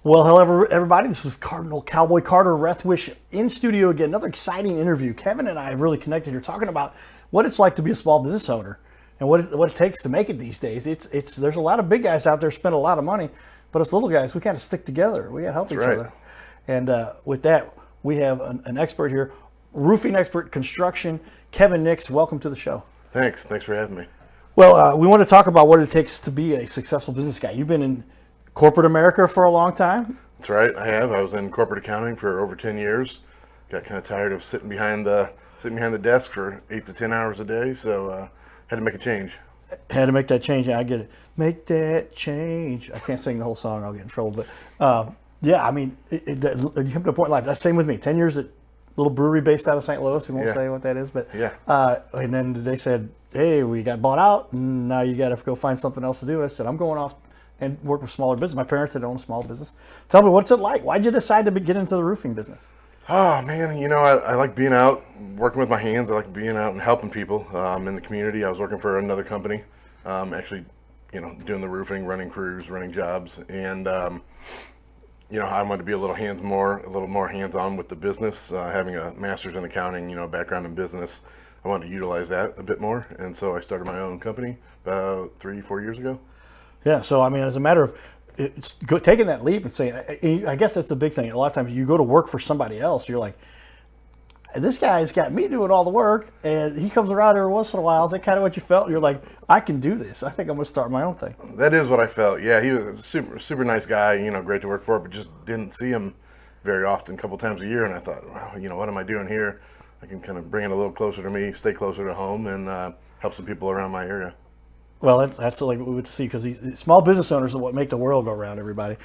Well, hello, everybody. This is Cardinal Cowboy Carter Rethwish in studio again. Another exciting interview. Kevin and I have really connected here talking about what it's like to be a small business owner and what it takes to make it these days. There's a lot of big guys out there spend a lot of money, but us little guys, we kind of stick together. We got to help each other. And with that, we have an expert here, roofing expert, construction, Kevin Nix. Welcome to the show. Thanks for having me. Well, we want to talk about what it takes to be a successful business guy. You've been in corporate America for a long time. That's right, I have. I was in corporate accounting for over 10 years. Got kind of tired of sitting behind the desk for 8 to 10 hours a day, so had to make a change. Had to make that change. I get it. Make that change. I can't sing the whole song. I'll get in trouble. But yeah, I mean, you come to a point in life. That's the same with me. 10 years at a little brewery based out of St. Louis. We won't say what that is, but and then they said, "Hey, we got bought out, and now you got to go find something else to do." And I said, "I'm going off and work with smaller business." My parents had owned a small business. Tell me, what's it like? Why'd you decide to get into the roofing business? Oh man, I like being out, working with my hands. I like being out and helping people in the community. I was working for another company, actually, doing the roofing, running crews, running jobs, and I wanted to be a little more hands-on with the business. Having a master's in accounting, background in business, I wanted to utilize that a bit more, and so I started my own company about 3-4 years ago. Yeah, so I mean, as a matter of taking that leap and saying, I guess that's the big thing. A lot of times you go to work for somebody else, you're like, this guy's got me doing all the work, and he comes around every once in a while. Is that kind of what you felt? You're like, I can do this. I think I'm going to start my own thing. That is what I felt. Yeah, he was a super nice guy, great to work for, but just didn't see him very often, a couple times a year. And I thought, well, what am I doing here? I can kind of bring it a little closer to me, stay closer to home, and help some people around my area. Well, that's like what we would see, because small business owners are what make the world go round, everybody.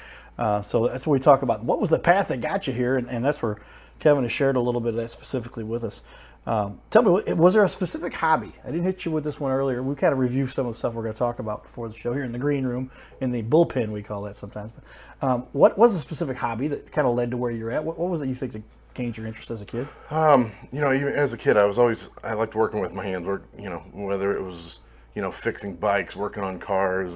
So that's what we talk about. What was the path that got you here? And that's where Kevin has shared a little bit of that specifically with us. Tell me, was there a specific hobby? I didn't hit you with this one earlier. We kind of reviewed some of the stuff we're going to talk about before the show here in the green room, in the bullpen, we call that sometimes. But what was a specific hobby that kind of led to where you're at? What was it you think that gained your interest as a kid? Even as a kid, I liked working with my hands. Whether it was fixing bikes, working on cars,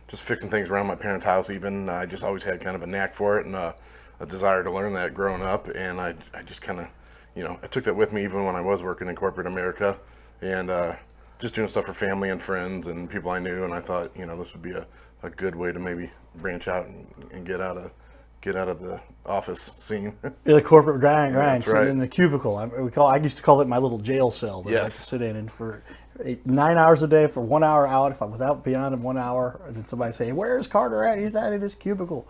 just fixing things around my parents' house even. I just always had kind of a knack for it and a desire to learn that growing up. And I just kind of, I took that with me even when I was working in corporate America and just doing stuff for family and friends and people I knew. And I thought, this would be a good way to maybe branch out and get out of the office scene. The corporate grind, That's sitting right. in the cubicle. I used to call it my little jail cell that I had to sit in and for 9 hours a day for 1 hour out. If I was out beyond 1 hour, then somebody say, "Where's Carter at?" He's not in his cubicle.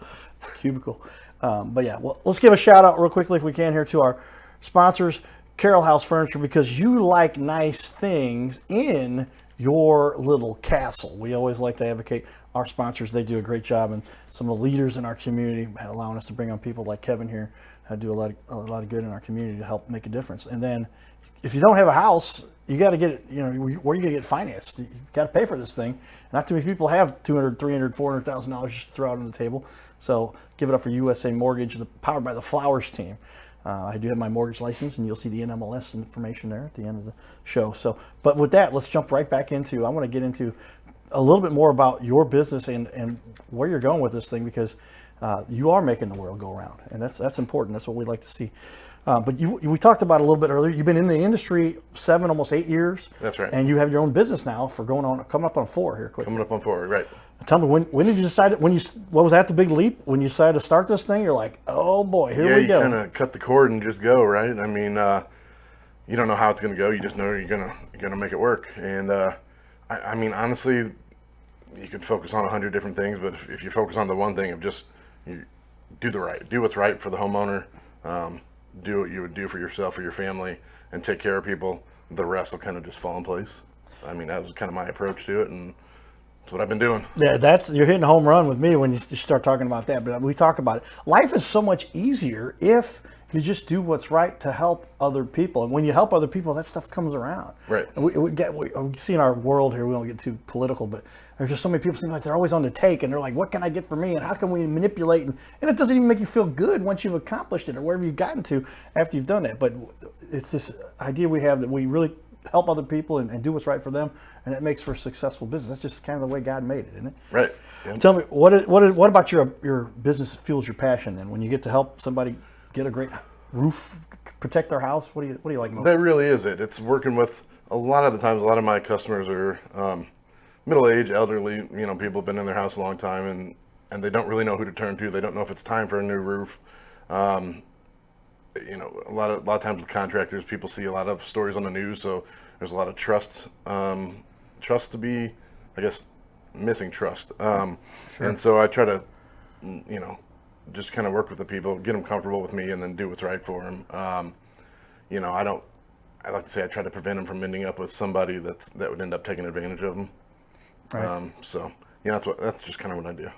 But yeah, well, let's give a shout out real quickly if we can here to our sponsors, Carroll House Furniture, because you like nice things in your little castle. We always like to advocate our sponsors. They do a great job, and some of the leaders in our community allowing us to bring on people like Kevin here do a lot of good in our community to help make a difference. And then if you don't have a house, you got to get it, where are you going to get financed? You got to pay for this thing. Not too many people have $200,000, $300,000, $400,000 just to throw out on the table. So give it up for USA Mortgage, powered by the Flowers team. I do have my mortgage license, and you'll see the NMLS information there at the end of the show. But with that, let's jump right back into, I want to get into a little bit more about your business and where you're going with this thing, because you are making the world go around, and that's important. That's what we like to see. But we talked about it a little bit earlier. You've been in the industry 7, almost 8 years. That's right. And you have your own business now for coming up on 4 here quickly. Coming up on 4, right. Tell me, when did you decide, what was that the big leap? When you decided to start this thing, you're like, oh boy, here we go. Yeah, you kind of cut the cord and just go, right? I mean, you don't know how it's going to go. You just know you're gonna make it work. And I mean, honestly, you could focus on 100 different things, but if you focus on the one thing of just do what's right for the homeowner, do what you would do for yourself or your family, and take care of people, the rest will kind of just fall in place. I mean, that was kind of my approach to it, and that's what I've been doing. Yeah, you're hitting a home run with me when you start talking about that. But we talk about it. Life is so much easier if you just do what's right to help other people. And when you help other people, that stuff comes around. Right. And we see in our world here, we don't get too political, but there's just so many people seem like they're always on the take, and they're like, what can I get for me, and how can we manipulate? And it doesn't even make you feel good once you've accomplished it or wherever you've gotten to after you've done that. But it's this idea we have that we really help other people and do what's right for them, and it makes for a successful business. That's just kind of the way God made it, isn't it? Right. Yep. Tell me, what about your business fuels your passion? Then, when you get to help somebody get a great roof, protect their house, what do you like most? That really is it. It's working with a lot of the times. A lot of my customers are middle-aged, elderly. People have been in their house a long time, and they don't really know who to turn to. They don't know if it's time for a new roof. A lot of times with contractors, people see a lot of stories on the news, so there's a lot of trust to be, I guess, missing trust. Sure. And so I try to, just kind of work with the people, get them comfortable with me, and then do what's right for them. I like to say I try to prevent them from ending up with somebody that would end up taking advantage of them. Right. That's just kind of what I do.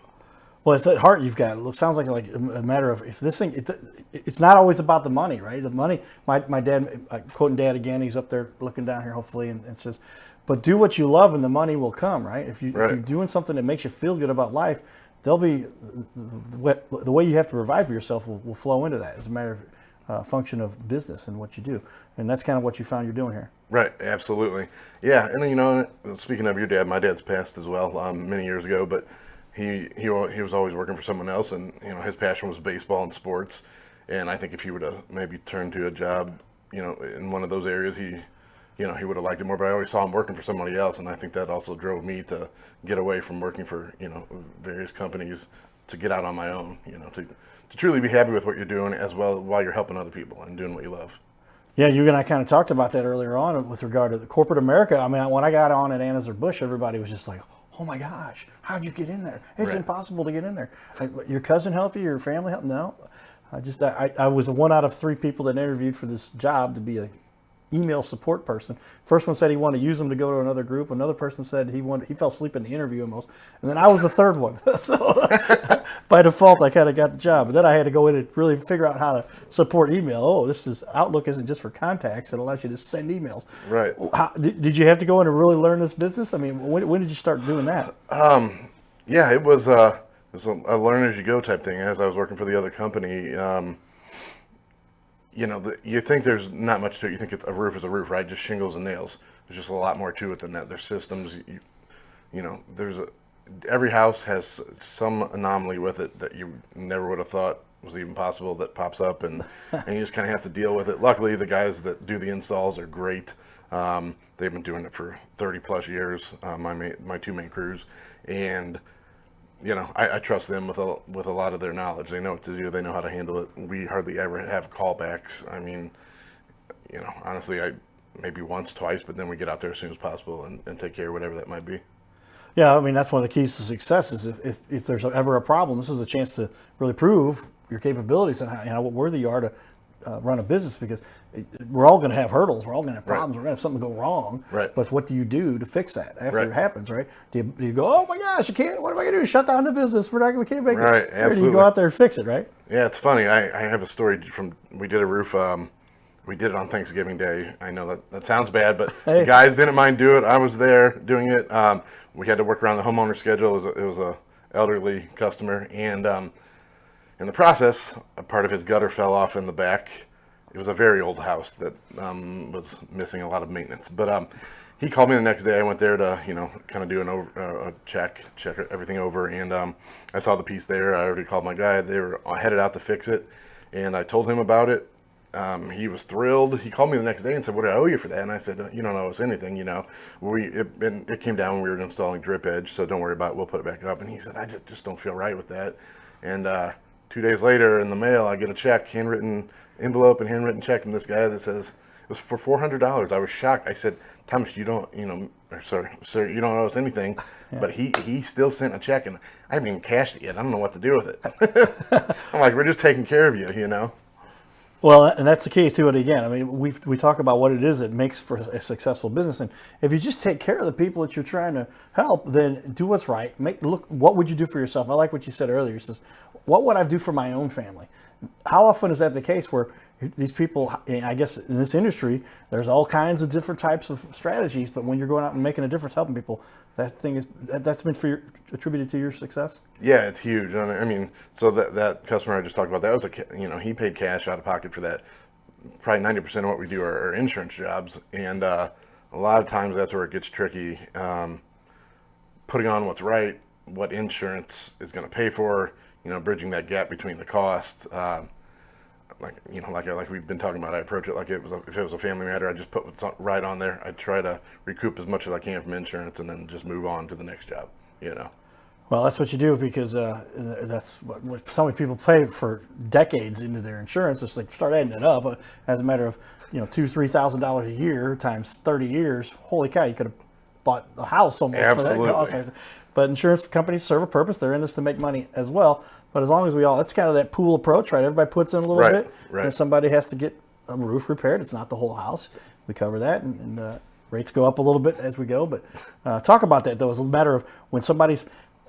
Well, it's at heart you've got. It sounds like a matter of if this thing. It's not always about the money, right? The money. My dad, quoting Dad again. He's up there looking down here, hopefully, and says, "But do what you love, and the money will come." Right? If you're doing something that makes you feel good about life, there'll be the way you have to provide for yourself will flow into that. It's a matter of function of business and what you do, and that's kind of what you found you're doing here. Right, absolutely. Yeah, and then, speaking of your dad, my dad's passed as well many years ago, but he was always working for someone else, and his passion was baseball and sports. And I think if he would have maybe turned to a job, in one of those areas, he would have liked it more. But I always saw him working for somebody else, and I think that also drove me to get away from working for various companies, to get out on my own. To truly be happy with what you're doing, as well while you're helping other people and doing what you love. Yeah, you and I kind of talked about that earlier on with regard to the corporate America. I mean, when I got on at Anheuser-Busch, everybody was just like, "Oh my gosh, how'd you get in there? It's impossible to get in there. Your cousin helped you? Your family helped?" No, I was the one out of 3 people that interviewed for this job to be a email support person. First one said he wanted to use them to go to another group. Another person said he fell asleep in the interview almost. And then I was the third one. So by default, I kind of got the job. But then I had to go in and really figure out how to support email. Oh, Outlook isn't just for contacts. It allows you to send emails. Right. Did you have to go in and really learn this business? I mean, when did you start doing that? Yeah, it was a learn as you go type thing. As I was working for the other company, you think there's not much to it. You think a roof is a roof, right? Just shingles and nails. There's just a lot more to it than that. There's systems. Every house has some anomaly with it that you never would have thought was even possible that pops up, and you just kind of have to deal with it. Luckily, the guys that do the installs are great. They've been doing it for 30 plus years. My 2 main crews, and I trust them with a lot of their knowledge. They know what to do. They know how to handle it. We hardly ever have callbacks. I mean, honestly, maybe once, twice, but then we get out there as soon as possible and take care of whatever that might be. Yeah, I mean, that's one of the keys to success is if there's ever a problem, this is a chance to really prove your capabilities and how what worthy you are to run a business, because we're all going to have hurdles. We're all going to have problems. We're going to have something go wrong. Right. But what do you do to fix that after it happens, right? Do you go, "Oh my gosh, you can't, what am I going to do? Shut down the business. We can't make it." Right, absolutely. Or do you go out there and fix it, right? Yeah, it's funny. I have a story we did a roof. We did it on Thanksgiving Day. I know that sounds bad, but the guys didn't mind doing it. I was there doing it. We had to work around the homeowner schedule. It was a elderly customer, and in the process, a part of his gutter fell off in the back. It was a very old house that was missing a lot of maintenance. But he called me the next day. I went there to kind of do a check everything over, and I saw the piece there. I already called my guy. They were headed out to fix it, and I told him about it. He was thrilled. He called me the next day and said, "What do I owe you for that?" And I said, "You don't owe us anything. It came down when we were installing drip edge, so don't worry about it. We'll put it back up." And he said, "I just don't feel right with that." And 2 days later, in the mail, I get a check, handwritten envelope and handwritten check from this guy that says it was for $400. I was shocked. I said, "Thomas, you don't, sir, you don't owe us anything." Yeah. But he still sent a check, and I haven't even cashed it yet. I don't know what to do with it. I'm like, "We're just taking care of you." Well, and that's the key to it again. I mean, we talk about what it is that makes for a successful business, and if you just take care of the people that you're trying to help, then do what's right. Look, what would you do for yourself? I like what you said earlier. It says, "What would I do for my own family?" How often is that the case where these people, I guess in this industry, there's all kinds of different types of strategies, but when you're going out and making a difference, helping people, that's been attributed to your success? Yeah, it's huge. I mean, so that customer I just talked about, that was he paid cash out of pocket for that. Probably 90% of what we do are insurance jobs, and a lot of times that's where it gets tricky. Putting on what's right what insurance is going to pay for, bridging that gap between the cost. Like we've been talking about, I approach it like if it was a family matter, I just put what's right on there. I try to recoup as much as I can from insurance and then just move on to the next job, Well, that's what you do, because that's what so many people pay for decades into their insurance. It's like start adding it up as a matter of $2,000-3,000 a year times 30 years. Holy cow, you could have bought a house almost Absolutely. for that cost. But insurance companies serve a purpose. They're in this to make money as well. But as long as it's kind of that pool approach, right? Everybody puts in a little bit. Right. And somebody has to get a roof repaired. It's not the whole house. We cover that, and rates go up a little bit as we go. But talk about that, though. It's a matter of when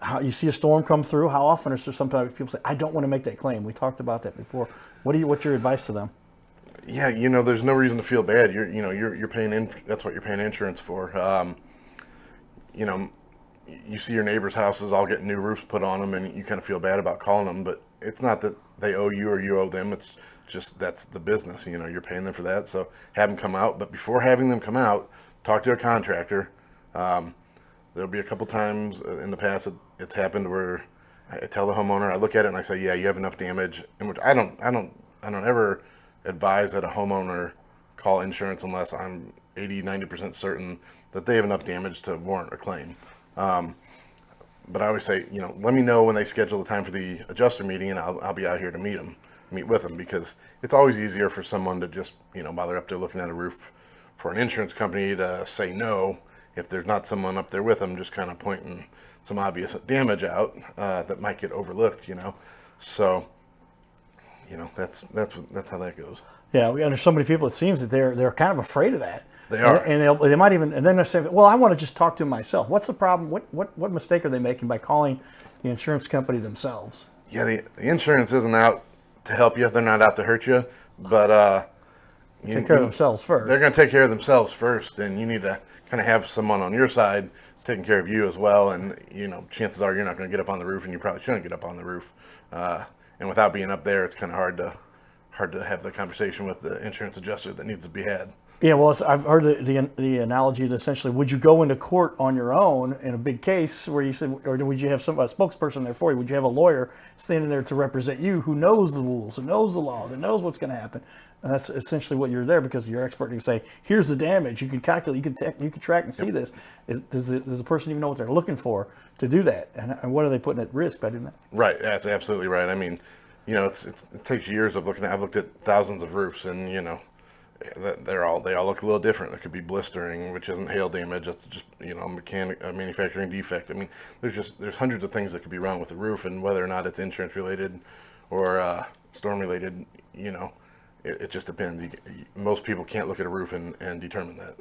how you see a storm come through, how often is there sometimes people say, I don't want to make that claim. We talked about that before. What's your advice to them? Yeah, there's no reason to feel bad. You're paying that's what you're paying insurance for. You see your neighbors' houses all getting new roofs put on them, and you kind of feel bad about calling them, but it's not that they owe you or you owe them. It's just that's the business. You're paying them for that, so have them come out. But before having them come out, talk to a contractor. There'll be a couple times in the past it's happened where I tell the homeowner, I look at it and I say, yeah, you have enough damage. In which I don't ever advise that a homeowner call insurance unless I'm 80-90% certain that they have enough damage to warrant a claim. But I always say, let me know when they schedule the time for the adjuster meeting, and I'll be out here to meet with them, because it's always easier for someone to just, while they're up there looking at a roof, for an insurance company to say no if there's not someone up there with them just kind of pointing some obvious damage out that might get overlooked, So, that's how that goes. Yeah, there's so many people. It seems that they're kind of afraid of that. They are, and they might even, and then they say, "Well, I want to just talk to them myself." What's the problem? What mistake are they making by calling the insurance company themselves? Yeah, the insurance isn't out to help you. They're not out to hurt you, but take care of themselves first. They're going to take care of themselves first, and you need to kind of have someone on your side taking care of you as well. And chances are you're not going to get up on the roof, and you probably shouldn't get up on the roof. And without being up there, it's kind of hard to have the conversation with the insurance adjuster that needs to be had. Yeah, well, I've heard the analogy that essentially, would you go into court on your own in a big case where you said, or would you have a spokesperson there for you? Would you have a lawyer standing there to represent you who knows the rules and knows the laws and knows what's going to happen? And that's essentially what you're there, because you're expert. You say, here's the damage. You can calculate, you can track and see this. Does the person even know what they're looking for to do that? And what are they putting at risk by doing that? Right, that's absolutely right. I mean, it takes years of looking at. I've looked at thousands of roofs, and they all look a little different. It could be blistering, which isn't hail damage. It's just a manufacturing defect. I mean, there's hundreds of things that could be wrong with the roof, and whether or not it's insurance related or storm related, it just depends. Most people can't look at a roof and determine that.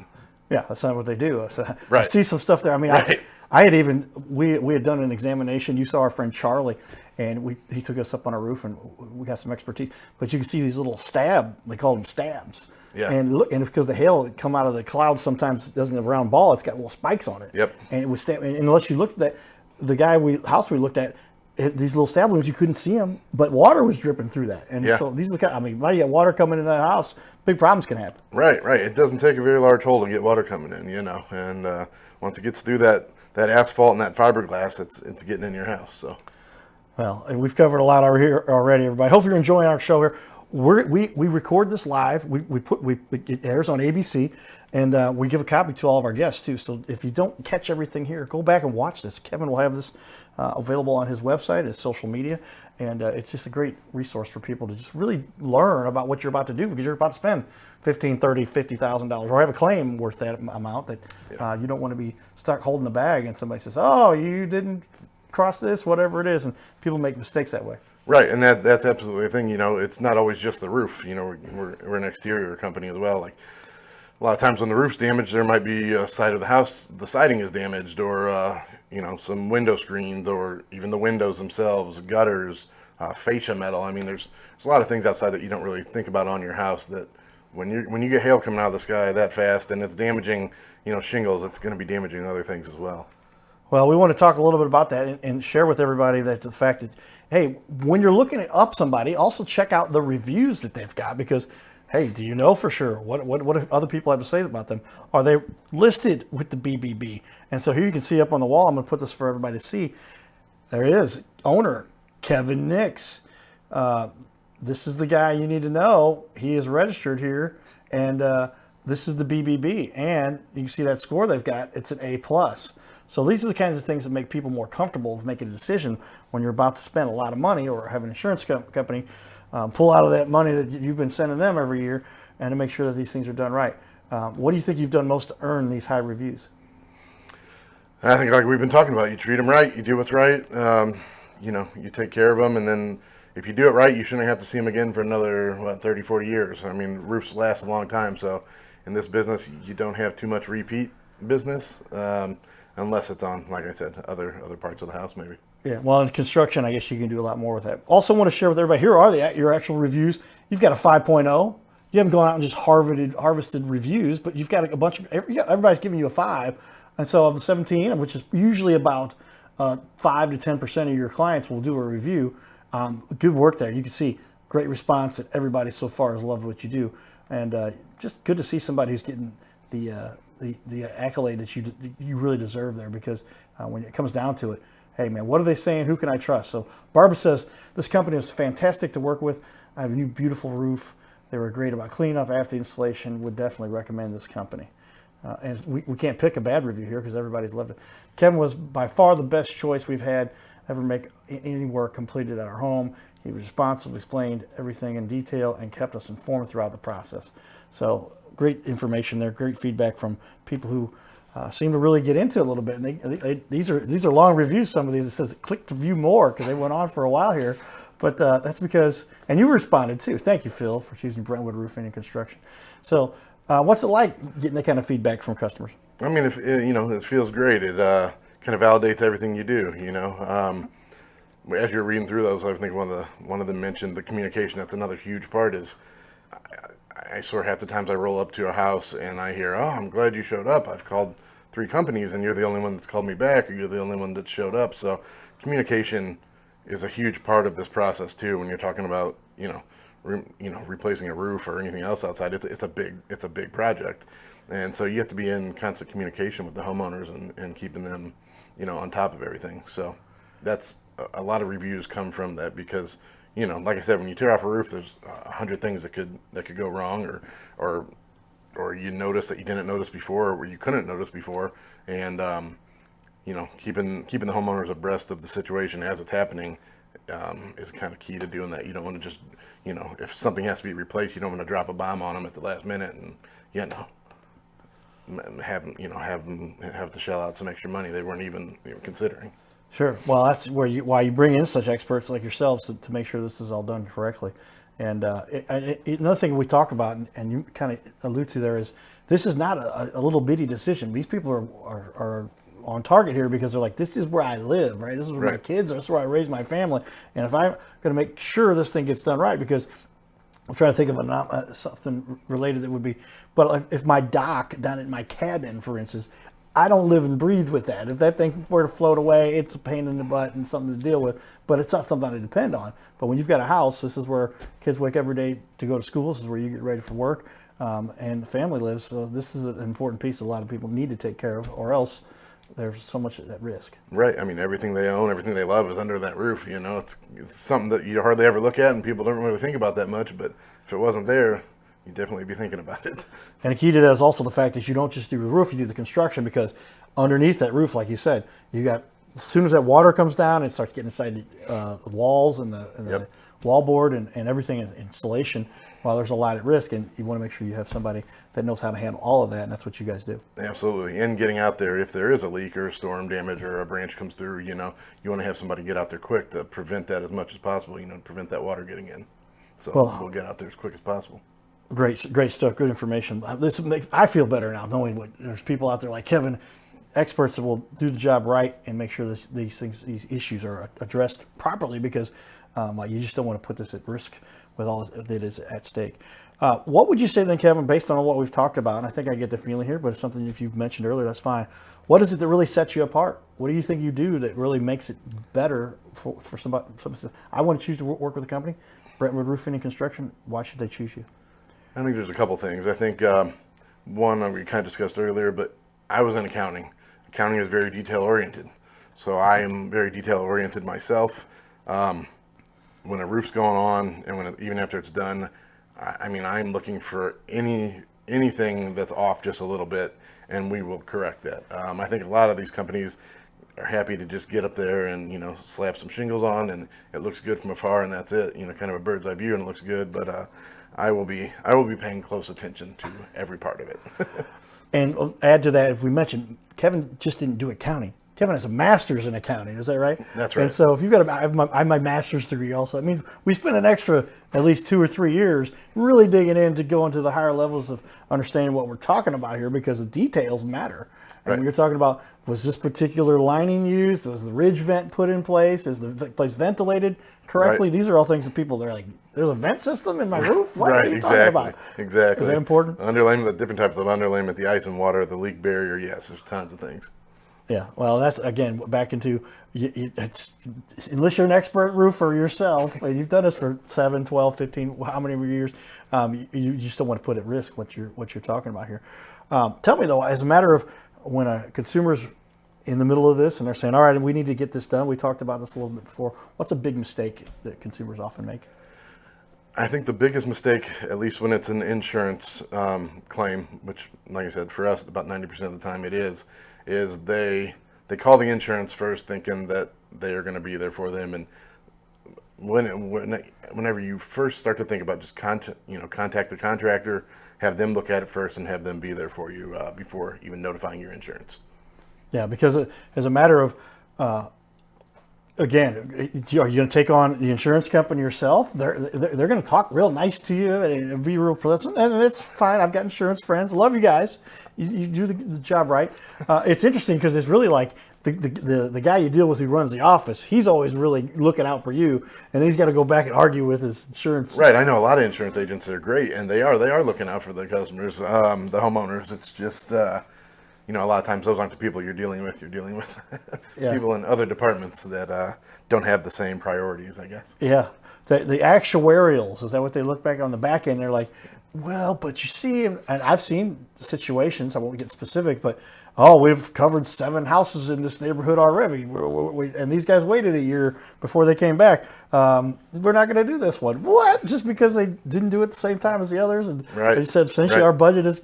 Yeah, that's not what they do. Right. I see some stuff there. I mean, right. I had even we had done an examination. You saw our friend Charlie, and he took us up on a roof, and we got some expertise. But you can see these little they call them stabs. Yeah. And look, and because the hail that come out of the clouds sometimes doesn't have a round ball, it's got little spikes on it. Yep. And it was and unless you looked at that, the house we looked at, these little stab wounds, you couldn't see them, but water was dripping through that. And so these are the kind. I mean, when you get water coming into that house, big problems can happen. Right. It doesn't take a very large hole to get water coming in, and once it gets through that asphalt and that fiberglass, it's getting in your house. So. Well, and we've covered a lot over here already, everybody. Hope you're enjoying our show here. We record this live. It airs on ABC, and we give a copy to all of our guests too. So if you don't catch everything here, go back and watch this. Kevin will have this available on his website, his social media, and it's just a great resource for people to just really learn about what you're about to do, because you're about to spend $15,000, $30,000, $50,000 or have a claim worth that amount that you don't want to be stuck holding the bag, and somebody says, "Oh, you didn't cross this," whatever it is, and people make mistakes that way. Right, and that's absolutely a thing. It's not always just the roof. We're an exterior company as well. Like a lot of times when the roof's damaged, there might be a side of the house, the siding is damaged, or some window screens, or even the windows themselves, gutters, fascia metal. I mean, there's a lot of things outside that you don't really think about on your house, that when you get hail coming out of the sky that fast and it's damaging shingles, it's going to be damaging other things as well. Well, we want to talk a little bit about that and share with everybody that the fact that, hey, when you're looking up somebody, also check out the reviews that they've got, because, hey, do you know for sure what if other people have to say about them? Are they listed with the BBB? And so here you can see up on the wall, I'm going to put this for everybody to see. There he is, owner Kevin Nix. This is the guy you need to know. He is registered here, and this is the BBB. And you can see that score they've got. It's an A+. So these are the kinds of things that make people more comfortable with making a decision when you're about to spend a lot of money or have an insurance company pull out of that money that you've been sending them every year and to make sure that these things are done right. What do you think you've done most to earn these high reviews? I think like we've been talking about, you treat them right, you do what's right, you take care of them, and then if you do it right, you shouldn't have to see them again for another, 30, 40 years. I mean, roofs last a long time, so in this business, you don't have too much repeat business, unless it's on, like I said, other parts of the house maybe. Yeah, well, in construction, I guess you can do a lot more with that. Also want to share with everybody, here are your actual reviews. You've got a 5.0. You haven't gone out and just harvested reviews, but you've got a bunch of, everybody's giving you a 5. And so of the 17, which is usually about 5 to 10% of your clients will do a review. Good work there. You can see great response that everybody so far has loved what you do. And just good to see somebody who's getting the accolade that you really deserve there, because when it comes down to it, hey man, what are they saying? Who can I trust? So Barbara says, this company is fantastic to work with. I have a new beautiful roof. They were great about cleaning up after the installation. Would definitely recommend this company. And we can't pick a bad review here because everybody's loved it. Kevin was by far the best choice we've had ever make any work completed at our home. He was responsive, explained everything in detail, and kept us informed throughout the process. So great information there, great feedback from people who seem to really get into it a little bit. And these are long reviews. Some of these, it says click to view more because they went on for a while here. But that's because, and you responded too. Thank you, Phil, for choosing Brentwood Roofing and Construction. So what's it like getting that kind of feedback from customers? I mean, it feels great. It kind of validates everything you do. As you're reading through those, I think one of them mentioned the communication. That's another huge part. Is I swear half the times I roll up to a house and I hear, "Oh, I'm glad you showed up. I've called 3 companies and you're the only one that's called me back, or you're the only one that showed up." So communication is a huge part of this process too. When you're talking about replacing a roof or anything else outside, it's a big project, and so you have to be in constant communication with the homeowners and keeping them on top of everything. So that's a lot of reviews come from that, because like I said, when you tear off a roof, there's 100 things that could go wrong, or you notice that you didn't notice before, or you couldn't notice before, and keeping the homeowners abreast of the situation as it's happening is kind of key to doing that. You don't want to just, if something has to be replaced, you don't want to drop a bomb on them at the last minute and have them have to shell out some extra money they weren't even considering. Sure. Well, that's why you bring in such experts like yourselves to make sure this is all done correctly. And another thing we talk about, and you kind of allude to there, is this is not a little bitty decision. These people are on target here because they're like, this is where I live, right? This is where my kids are. This is where I raise my family. And if I'm going to make sure this thing gets done right, because I'm trying to think of something related that would be, but if my dock down in my cabin, for instance, I don't live and breathe with that. If that thing were to float away, it's a pain in the butt and something to deal with, but it's not something I depend on. But when you've got a house, this is where kids wake every day to go to school. This is where you get ready for work, and the family lives. So this is an important piece a lot of people need to take care of, or else there's so much at risk. Right. I mean, everything they own, everything they love is under that roof. It's something that you hardly ever look at and people don't really think about that much. But if it wasn't there, you'd definitely be thinking about it. And the key to that is also the fact that you don't just do the roof, you do the construction, because underneath that roof, like you said, you got, as soon as that water comes down, it starts getting inside the walls and the wall board and everything in installation. Well, there's a lot at risk, and you want to make sure you have somebody that knows how to handle all of that, and that's what you guys do. Absolutely. And getting out there, if there is a leak or a storm damage or a branch comes through, you want to have somebody get out there quick to prevent that as much as possible, to prevent that water getting in. So we'll get out there as quick as possible. Great stuff, good information. I feel better now knowing there's people out there like Kevin, experts that will do the job right and make sure these issues are addressed properly, because you just don't want to put this at risk with all that is at stake. What would you say then, Kevin, based on what we've talked about? And I think I get the feeling here, but it's something if you've mentioned earlier, that's fine. What is it that really sets you apart? What do you think you do that really makes it better for somebody? I want to choose to work with a company, Brentwood Roofing and Construction. Why should they choose you? I think there's a couple things. I think one we kind of discussed earlier, but I was in accounting. Accounting is very detail oriented. So I am very detail oriented myself. When a roof's going on, and even after it's done, I mean, I'm looking for anything that's off just a little bit, and we will correct that. I think a lot of these companies are happy to just get up there and slap some shingles on, and it looks good from afar, and that's it. Kind of a bird's eye view, and it looks good. But I will be paying close attention to every part of it. And add to that, if we mentioned, Kevin just didn't do accounting. Kevin has a master's in accounting. Is that right? That's right. And so if you've got I have my master's degree also. That means we spend an extra at least 2 or 3 years really digging in to go into the higher levels of understanding what we're talking about here, because the details matter. And when you're talking about, was this particular lining used? Was the ridge vent put in place? Is the place ventilated correctly? Right. These are all things that people, they're like, there's a vent system in my roof? What are you talking about? Exactly. Is that important? Underlayment, the different types of underlayment, the ice and water, the leak barrier. Yes, there's tons of things. Yeah, well, that's, again, back into, unless you're an expert roofer yourself, and you've done this for 7, 12, 15, how many years, you just don't want to put at risk what you're talking about here. Tell me, though, as a matter of when a consumer's in the middle of this and they're saying, all right, we need to get this done, we talked about this a little bit before, what's a big mistake that consumers often make? I think the biggest mistake, at least when it's an insurance claim, which, like I said, for us, about 90% of the time it is they call the insurance first thinking that they are going to be there for them. And whenever you first start to think about just contact the contractor, have them look at it first and have them be there for you before even notifying your insurance. Yeah, because as a matter of, again, are you going to take on the insurance company yourself? They're going to talk real nice to you and be real pleasant, and it's fine. I've got insurance friends. Love you guys. You do the job right. It's interesting because it's really like the guy you deal with who runs the office. He's always really looking out for you, and he's got to go back and argue with his insurance. Right. I know a lot of insurance agents are great, and they are looking out for the customers, the homeowners. It's just. A lot of times those aren't the people you're dealing with. You're dealing with people in other departments that don't have the same priorities, I guess. Yeah. The actuarials, is that what they look back on the back end? They're like, well, but you see, and I've seen situations, I won't get specific, but, we've covered 7 houses in this neighborhood already. And these guys waited a year before they came back. We're not going to do this one. What? Just because they didn't do it at the same time as the others? And they said, essentially, our budget is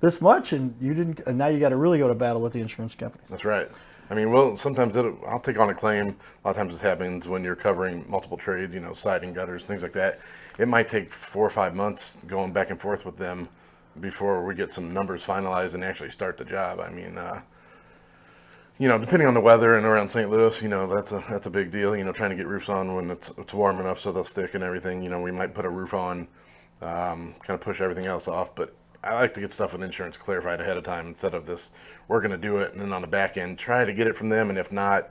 this much, and you didn't, and now you got to really go to battle with the insurance companies. That's right. I mean, sometimes I'll take on a claim. A lot of times it happens when you're covering multiple trades, siding, gutters, things like that. It might take 4 or 5 months going back and forth with them before we get some numbers finalized and actually start the job. I mean, depending on the weather and around St. Louis, that's a big deal. Trying to get roofs on when it's warm enough so they'll stick and everything. We might put a roof on, kind of push everything else off, but I like to get stuff with insurance clarified ahead of time instead of this, we're going to do it, and then on the back end, try to get it from them, and if not,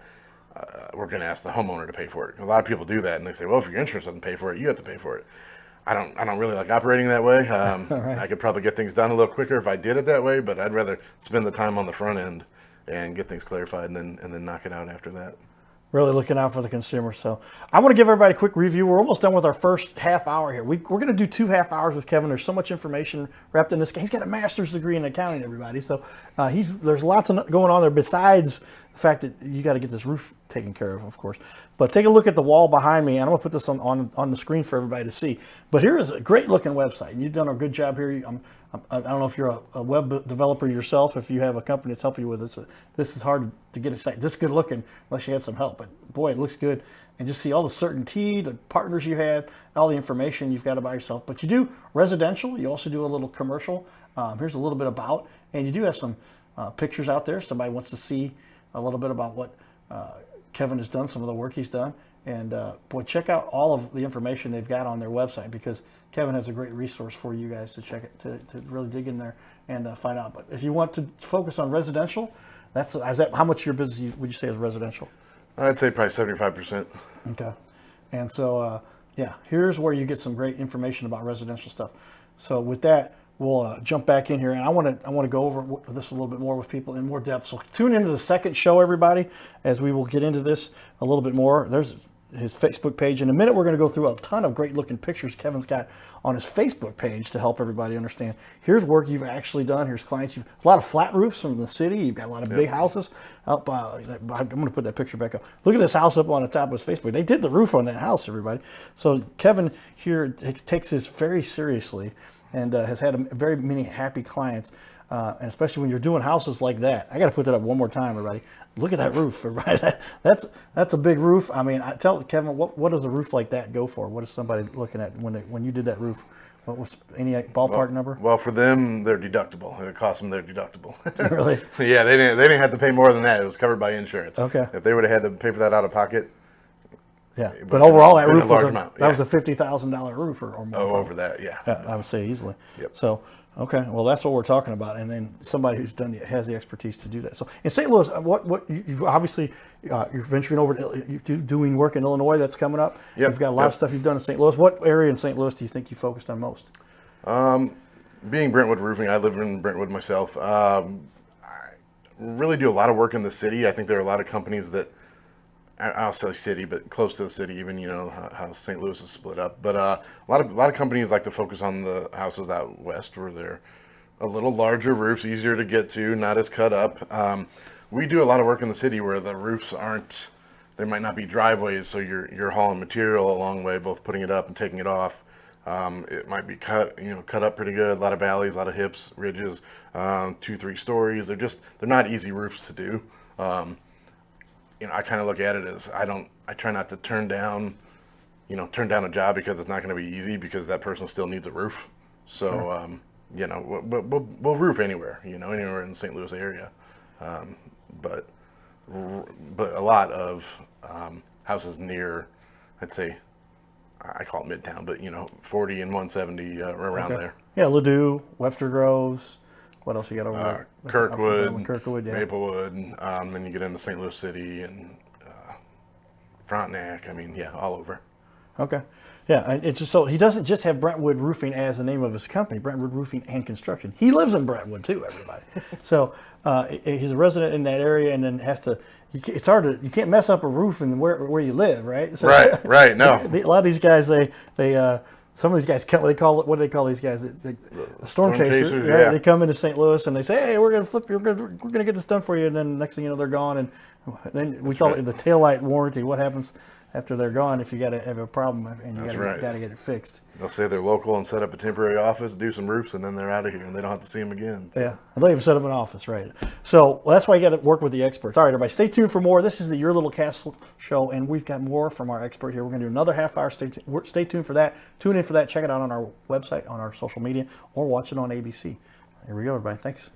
we're going to ask the homeowner to pay for it. A lot of people do that, and they say, well, if your insurance doesn't pay for it, you have to pay for it. I don't really like operating that way. Right. I could probably get things done a little quicker if I did it that way, but I'd rather spend the time on the front end and get things clarified and then knock it out after that. Really looking out for the consumer. So I want to give everybody a quick review. We're almost done with our first half hour here. We're going to do 2 half hours with Kevin. There's so much information wrapped in this guy. He's got a master's degree in accounting, everybody. So there's lots going on there besides the fact that you got to get this roof taken care of course. But take a look at the wall behind me, and I'm going to put this on the screen for everybody to see. But here is a great looking website, and you've done a good job here. I don't know if you're a web developer yourself, if you have a company that's helping you with this. This is hard to get a site this good looking unless you had some help. But boy, it looks good. And just see all the certainty, the partners you have, all the information you've got about yourself. But you do residential. You also do a little commercial. Here's a little bit about. And you do have some pictures out there. Somebody wants to see a little bit about what Kevin has done, some of the work he's done. And boy, check out all of the information they've got on their website, because Kevin has a great resource for you guys to check it, to really dig in there and find out. But if you want to focus on residential, how much of your business would you say is residential? I'd say probably 75%. Okay. And so, here's where you get some great information about residential stuff. So with that, we'll jump back in here, and I want to go over this a little bit more with people in more depth. So tune into the second show, everybody, as we will get into this a little bit more. his Facebook page. In a minute, we're going to go through a ton of great looking pictures Kevin's got on his Facebook page to help everybody understand. Here's work you've actually done. Here's clients. You've a lot of flat roofs from the city. You've got a lot of big houses up. I'm going to put that picture back up. Look at this house up on the top of his Facebook. They did the roof on that house, everybody. So Kevin here takes this very seriously and has had very many happy clients. And especially when you're doing houses like that. I got to put that up one more time, everybody. Look at that roof, everybody. That's a big roof. I mean, I tell Kevin, what does a roof like that go for? What is somebody looking at when you did that roof? What was any ballpark number? Well, for them, their deductible. It cost them their deductible. Really? Yeah, they didn't have to pay more than that. It was covered by insurance. Okay. If they would have had to pay for that out of pocket. Yeah, but overall, that roof was was a $50,000 roof or more. Oh, over that, yeah. I would say easily. Yep. So. Okay, well that's what we're talking about, and then somebody who's has the expertise to do that. So in St. Louis, what you obviously you're venturing over to doing work in Illinois that's coming up. Yep. You've got a lot of stuff you've done in St. Louis. What area in St. Louis do you think you focused on most? Being Brentwood Roofing, I live in Brentwood myself. I really do a lot of work in the city. I think there are a lot of companies that I'll say city, but close to the city, even, you know, how St. Louis is split up. But a lot of companies like to focus on the houses out west where they're a little larger roofs, easier to get to, not as cut up. We do a lot of work in the city where the roofs aren't, there might not be driveways, so you're hauling material a long way, both putting it up and taking it off. It might be cut up pretty good, a lot of valleys, a lot of hips, ridges, 2-3 stories. They're not easy roofs to do. I kind of look at it as I try not to turn down a job because it's not going to be easy, because that person still needs a roof. So, sure. We'll roof anywhere, anywhere in the St. Louis area. But a lot of houses near, I'd say, I call it Midtown, but 40 and 170 around there. Yeah, Ladue, Webster Groves. What else you got over there? Kirkwood, yeah. Maplewood, then you get into St. Louis City and Frontenac. I mean, yeah, all over. Okay. Yeah, it's just so he doesn't just have Brentwood Roofing as the name of his company, Brentwood Roofing and Construction. He lives in Brentwood too, everybody. So he's a resident in that area, and then it's hard to, you can't mess up a roof in where you live, right? So, right. No. A lot of these guys, some of these guys come. What do they call these guys? It's like storm chasers. Right? Yeah. They come into St. Louis and they say, "Hey, we're gonna get this done for you." And then next thing you know, they're gone. And then we call it the taillight warranty. What happens after they're gone if you got to have a problem and you got to get it fixed? They'll say they're local and set up a temporary office, do some roofs, and then they're out of here and they don't have to see them again. So. Yeah, and they'll even set up an office, right? So that's why you got to work with the experts. All right, everybody, stay tuned for more. This is the Your Little Castle Show, and we've got more from our expert here. We're going to do another half hour. Stay tuned for that. Tune in for that. Check it out on our website, on our social media, or watch it on ABC. Here we go, everybody. Thanks.